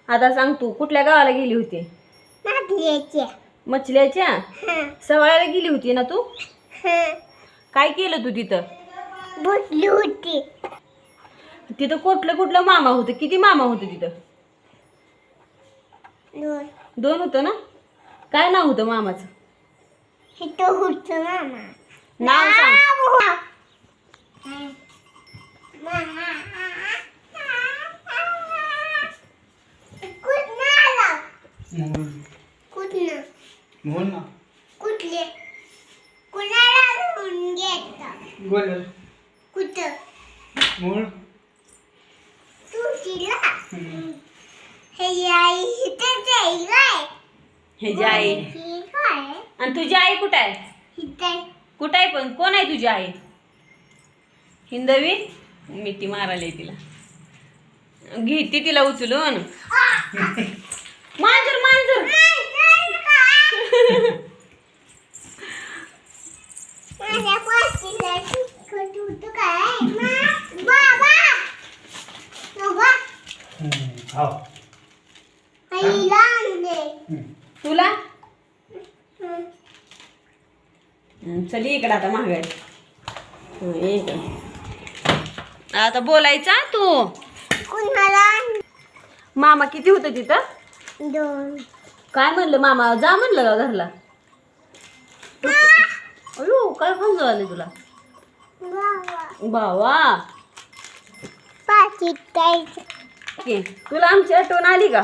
आता सांग तू कुठल्या गावाला गेली होती? मछल्याच्या सवाळ्याला गेली होती ना तू? काय केलं तू तिथं? बसली होती. तिथं कुठलं कुठलं मामा होतं? किती मामा होते तिथं? दोन होतं ना? काय नाव होतं मामाचं? इथं होतं मामा. नाव सांग. कुठले कुणाला घेऊन गेलं? कुठं? तुझीला हे आई इथेच आहे काय? ह्याची आई. ही काय? आणि तुझी आई कुठं आहे? इथे कुठं आहे पण? कोण आहे तुझी आई? हिंदवी मिठी मारायला तिला. घेते तिला उचलून. मांजर मांजर. माझ्या पाशीला चिकट होतं काय? बाबा बाबा आईला आणले. तुला चल इकडं आता महागाई. आता बोलायचा तू. कुणाला आणले? मामा किती होतं तिथं? 2. काय म्हणलं मामा? जा म्हणलं का घरला? अयो काय खाऊन आले तुला? बाबा बावा पाकीट काय? तुला आमची आठवण आली का?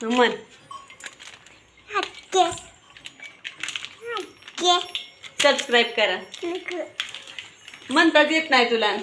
म्हण. हक्के हक्के सबस्क्राईब करा. म्हणताच येत नाही तुला.